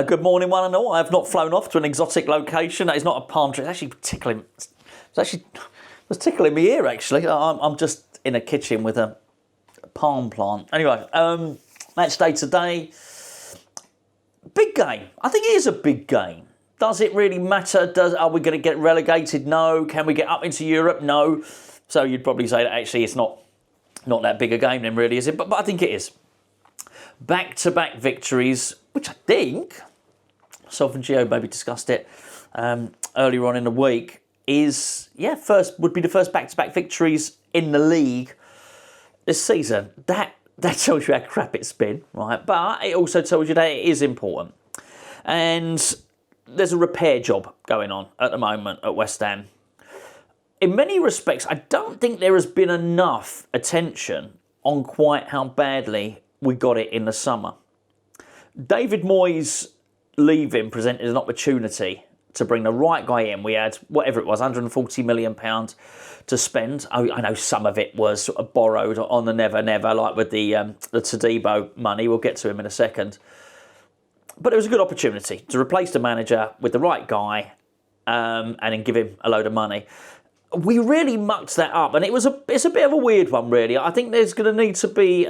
Good morning, one and all. I have not flown off to an exotic location. That is not a palm tree. It's actually tickling. It was tickling me ear. Actually, I'm just in a kitchen with a palm plant. Anyway, match day today. Big game. I think it is a big game. Does it really matter? Are we going to get relegated? No. Can we get up into Europe? No. So you'd probably say that actually it's not that big a game then, really, is it? But I think it is. Back-to-back victories, which I think, myself and Gio maybe discussed it earlier on in the week, would be the first back-to-back victories in the league this season. That tells you how crap it's been, right? But it also tells you that it is important. And there's a repair job going on at the moment at West Ham. In many respects, I don't think there has been enough attention on quite how badly we got it in the summer. David Moyes leaving presented an opportunity to bring the right guy in. We had, whatever it was, £140 million to spend. I know some of it was sort of borrowed on the never, like with the Todibo money. We'll get to him in a second. But it was a good opportunity to replace the manager with the right guy and then give him a load of money. We really mucked that up, and it's a bit of a weird one, really. I think there's going to need to be...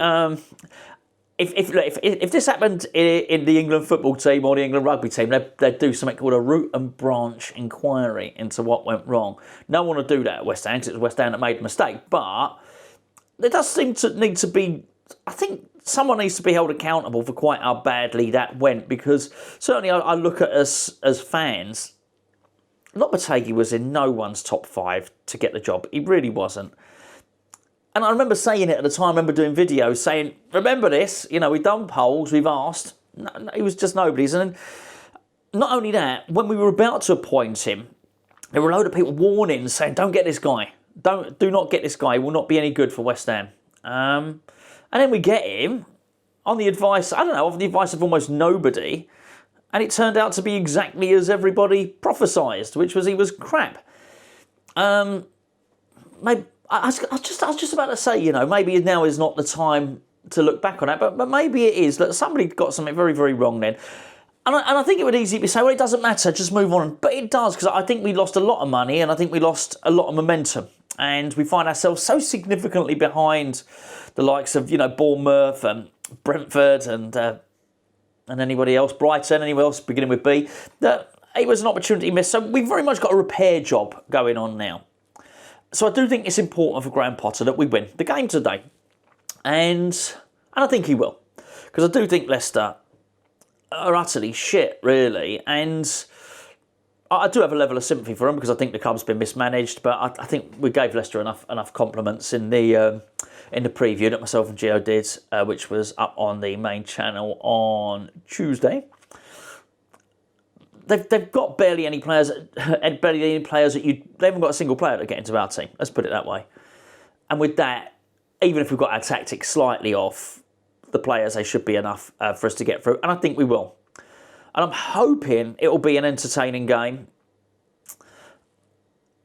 If this happened in the England football team or the England rugby team, they'd do something called a root and branch inquiry into what went wrong. No one would do that at West Ham, because it was West Ham that made the mistake. But there does seem to need to be... I think someone needs to be held accountable for quite how badly that went, because certainly I look at us as fans. Lopetegui was in no one's top 5 to get the job. He really wasn't. And I remember saying it at the time. I remember doing videos saying, remember this, we've done polls, we've asked. No, it was just nobody's. And not only that, when we were about to appoint him, there were a load of people warning, saying, don't get this guy. Do not get this guy. He will not be any good for West Ham. And then we get him on the advice, of almost nobody. And it turned out to be exactly as everybody prophesied, which was he was crap. Maybe... I was just about to say, maybe now is not the time to look back on that, but maybe it is. That somebody got something very, very wrong then. And I think it would easily be say, well, it doesn't matter, just move on. But it does, because I think we lost a lot of money and I think we lost a lot of momentum. And we find ourselves so significantly behind the likes of, Bournemouth and Brentford and anybody else, Brighton, anyone else beginning with B, that it was an opportunity missed. So we've very much got a repair job going on now. So I do think it's important for Graham Potter that we win the game today. And I think he will. Because I do think Leicester are utterly shit, really. And I do have a level of sympathy for them because I think the club's been mismanaged. But I think we gave Leicester enough compliments in the preview that myself and Gio did, which was up on the main channel on Tuesday. They've got barely any players that they haven't got a single player to get into our team. Let's put it that way. And with that, even if we've got our tactics slightly off, the players, they should be enough for us to get through. And I think we will. And I'm hoping it will be an entertaining game,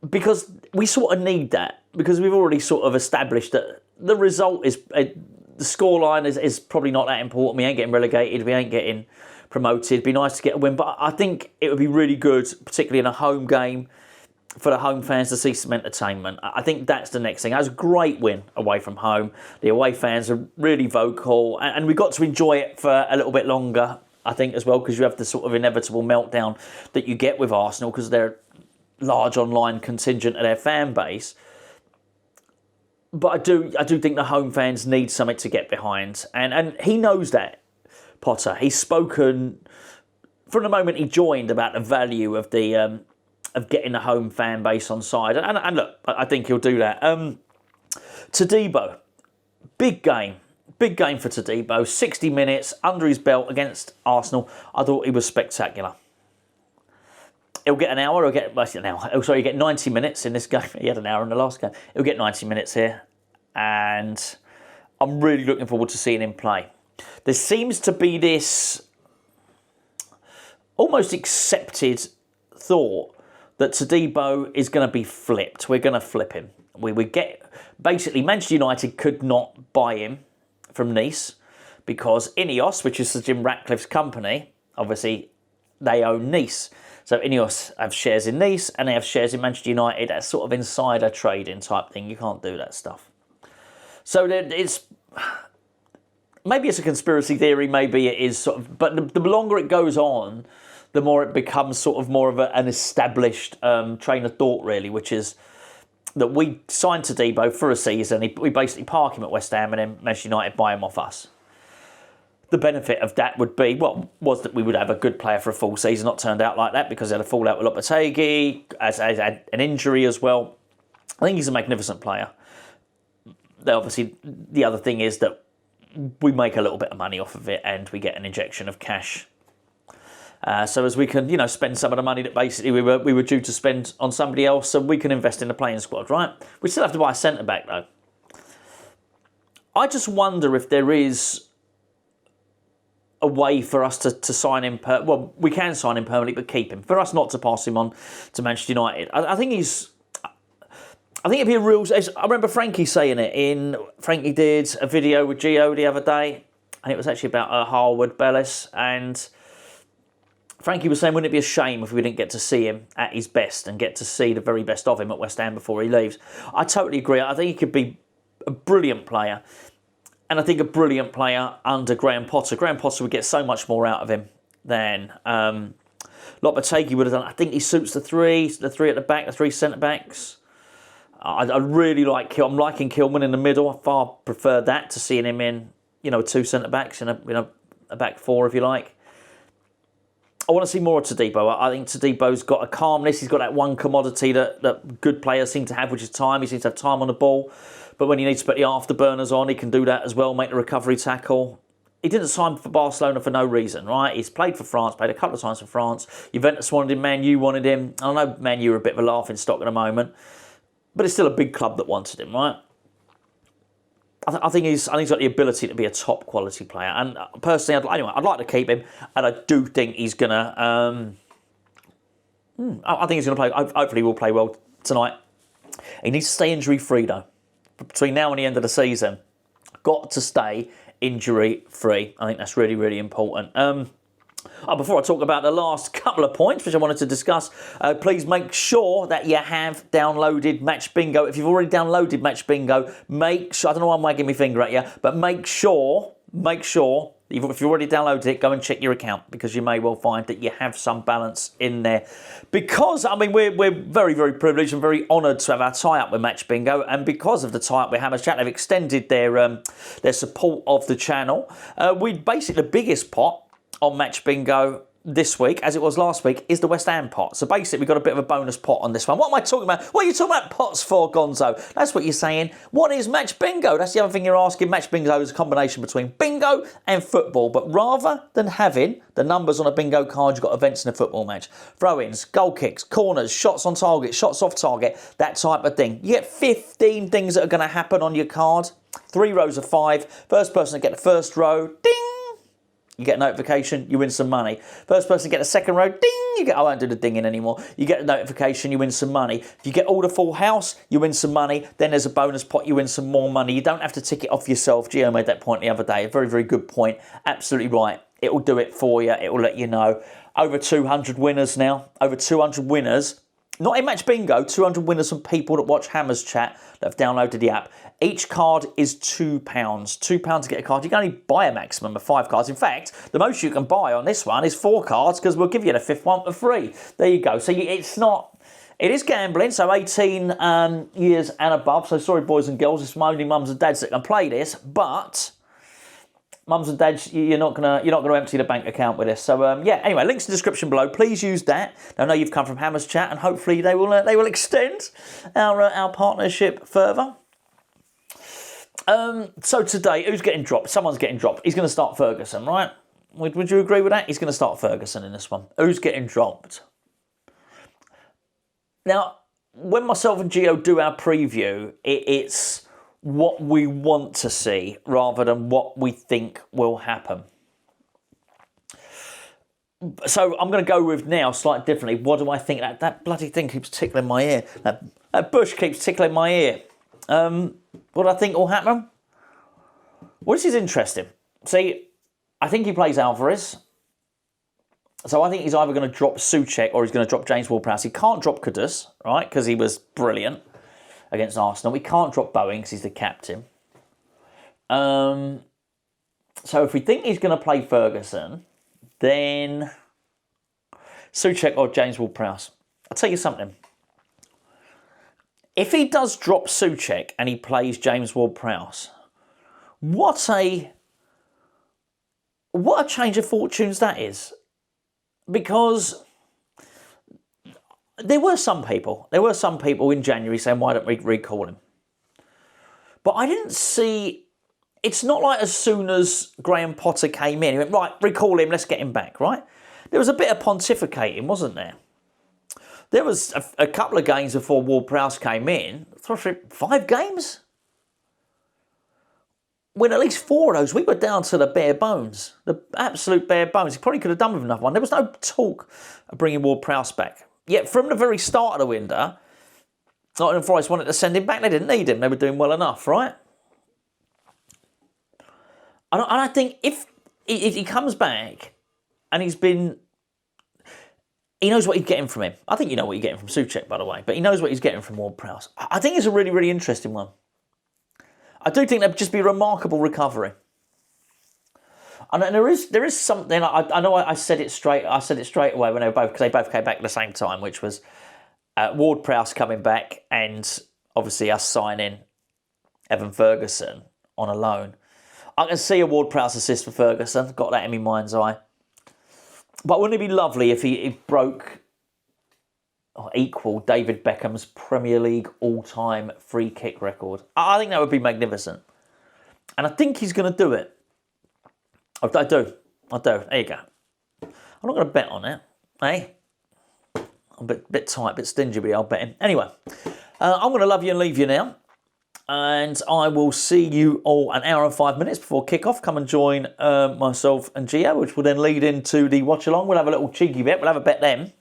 because we sort of need that, because we've already sort of established that the result is, the scoreline is probably not that important. We ain't getting relegated. We ain't getting promoted. It'd be nice to get a win, but I think it would be really good, particularly in a home game, for the home fans to see some entertainment. I think that's the next thing. That was a great win away from home. The away fans are really vocal, and we got to enjoy it for a little bit longer, I think, as well, because you have the sort of inevitable meltdown that you get with Arsenal because they're a large online contingent of their fan base. But I do think the home fans need something to get behind, and he knows that. Potter. He's spoken from the moment he joined about the value of the of getting the home fan base on side, and look, I think he'll do that. Todibo, big game for Todibo. 60 minutes under his belt against Arsenal. I thought he was spectacular. He'll get an hour. He'll get 90 minutes in this game. He had an hour in the last game. He'll get 90 minutes here, and I'm really looking forward to seeing him play. There seems to be this almost accepted thought that Todibo is going to be flipped. We're going to flip him. Basically, Manchester United could not buy him from Nice because Ineos, which is Sir Jim Ratcliffe's company, obviously they own Nice. So Ineos have shares in Nice and they have shares in Manchester United. That's sort of insider trading type thing. You can't do that stuff. So it's maybe it's a conspiracy theory, maybe it is sort of, but the longer it goes on, the more it becomes sort of more of an established train of thought, really, which is that we signed Todibo for a season. We basically park him at West Ham and then Manchester United buy him off us. The benefit of that would be, was that we would have a good player for a full season. Not turned out like that because they had a fallout with Lopetegui, as had an injury as well. I think he's a magnificent player. Obviously, the other thing is that we make a little bit of money off of it and we get an injection of cash. So as we can, spend some of the money that basically we were due to spend on somebody else, so we can invest in the playing squad, right? We still have to buy a centre-back, though. I just wonder if there is a way for us to sign him. We can sign him permanently, but keep him. For us not to pass him on to Manchester United. I think it'd be a real. I remember Frankie saying it. Frankie did a video with Gio the other day, and it was actually about Harwood Bellis. And Frankie was saying, wouldn't it be a shame if we didn't get to see him at his best and get to see the very best of him at West Ham before he leaves? I totally agree. I think he could be a brilliant player. And I think a brilliant player under Graham Potter. Graham Potter would get so much more out of him than Lopetegui would have done. I think he suits the three at the back, the three centre-backs. I really like I'm liking Kilman in the middle. I far prefer that to seeing him in, two centre-backs in a back four, if you like. I want to see more of Todibo. I think Todibo's got a calmness. He's got that one commodity that good players seem to have, which is time. He seems to have time on the ball. But when he needs to put the afterburners on, he can do that as well, make the recovery tackle. He didn't sign for Barcelona for no reason, right? He's played for France, played a couple of times for France. Juventus wanted him, Man U wanted him. I know Man U are a bit of a laughing stock at the moment. But it's still a big club that wanted him, right? I think he's got the ability to be a top quality player. And personally, I'd like to keep him. And I do think he's going to... I think he's going to play... Hopefully he'll play well tonight. He needs to stay injury-free, though. Between now and the end of the season, got to stay injury-free. I think that's really, really important. Before I talk about the last couple of points, which I wanted to discuss, please make sure that you have downloaded Match Bingo. If you've already downloaded Match Bingo, make sure, I don't know why I'm wagging my finger at you, but make sure, if you've already downloaded it, go and check your account, because you may well find that you have some balance in there. Because, we're very, very privileged and very honoured to have our tie-up with Match Bingo, and because of the tie-up with Hammers Chat, they've extended their support of the channel. Basically, the biggest pot on Match Bingo this week, as it was last week, is the West Ham pot. So basically, we've got a bit of a bonus pot on this one. What am I talking about? What are you talking about pots for, Gonzo? That's what you're saying. What is Match Bingo? That's the other thing you're asking. Match Bingo is a combination between bingo and football. But rather than having the numbers on a bingo card, you've got events in a football match. Throw-ins, goal kicks, corners, shots on target, shots off target, that type of thing. You get 15 things that are going to happen on your card. 3 rows of 5. First person to get the first row, ding! You get a notification, you win some money. First person to get a second row, ding! I won't do the dinging anymore. You get a notification, you win some money. If you get all the full house, you win some money. Then there's a bonus pot, you win some more money. You don't have to tick it off yourself. Gio made that point the other day. A very, very good point. Absolutely right. It will do it for you. It will let you know. Over 200 winners now. Over 200 winners. Not in Match Bingo, 200 winners from people that watch Hammers Chat that have downloaded the app. Each card is £2. £2 to get a card. You can only buy a maximum of 5 cards. In fact, the most you can buy on this one is 4 cards, because we'll give you the 5th one for free. There you go. So it is gambling, so 18 years and above. So sorry, boys and girls, it's only mums and dads that can play this, but mums and dads, you're not gonna empty the bank account with this. So anyway, links in the description below. Please use that. I know you've come from Hammers Chat, and hopefully they will extend our partnership further. So today, who's getting dropped? Someone's getting dropped. He's going to start Ferguson, right? Would you agree with that? He's going to start Ferguson in this one. Who's getting dropped? Now, when myself and Gio do our preview, it's what we want to see rather than what we think will happen. So I'm going to go with now slightly differently. What do I think? That bloody thing keeps tickling my ear. That bush keeps tickling my ear. What I think will happen? Well, this is interesting. See, I think he plays Alvarez. So I think he's either going to drop Souček or he's going to drop James Ward-Prowse. He can't drop Kudus, right, because he was brilliant against Arsenal. He can't drop Bowen because he's the captain. So if we think he's going to play Ferguson, then Souček or James Ward-Prowse. I'll tell you something. If he does drop Souček and he plays James Ward-Prowse, what a change of fortunes that is. Because there were some people in January saying, why don't we recall him? But I didn't see, it's not like as soon as Graham Potter came in, he went, right, recall him, let's get him back, right? There was a bit of pontificating, wasn't there? There was a couple of games before Ward-Prowse came in, 5 games? When at least 4 of those, we were down to the bare bones, the absolute bare bones. He probably could have done with another one. There was no talk of bringing Ward-Prowse back. Yet from the very start of the window, Nottingham Forest wanted to send him back. They didn't need him. They were doing well enough, right? And I think if he comes back and he knows what he's getting from him. I think you know what you're getting from Souček, by the way, but he knows what he's getting from Ward-Prowse. I think it's a really, really interesting one. I do think that'd just be a remarkable recovery. And there is something. I know I said it straight. I said it straight away when because they both came back at the same time, which was Ward-Prowse coming back and obviously us signing Evan Ferguson on a loan. I can see a Ward-Prowse assist for Ferguson. Got that in my mind's eye. But wouldn't it be lovely if he broke or equal David Beckham's Premier League all-time free kick record? I think that would be magnificent. And I think he's going to do it. I do. There you go. I'm not going to bet on it. Eh? I'm a bit tight, a bit stingy, but I'll bet him. Anyway, I'm going to love you and leave you now. And I will see you all an hour and 5 minutes before kick-off. Come and join myself and Gio, which will then lead into the watch-along. We'll have a little cheeky bet. We'll have a bet then.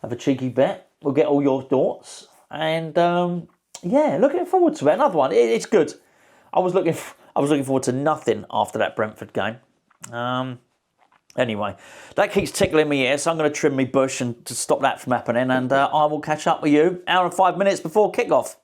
Have a cheeky bet. We'll get all your thoughts. And, yeah, looking forward to it. Another one. It's good. I was looking forward to nothing after that Brentford game. Anyway, that keeps tickling me ear, so I'm going to trim my bush and to stop that from happening. And I will catch up with you hour and 5 minutes before kick-off.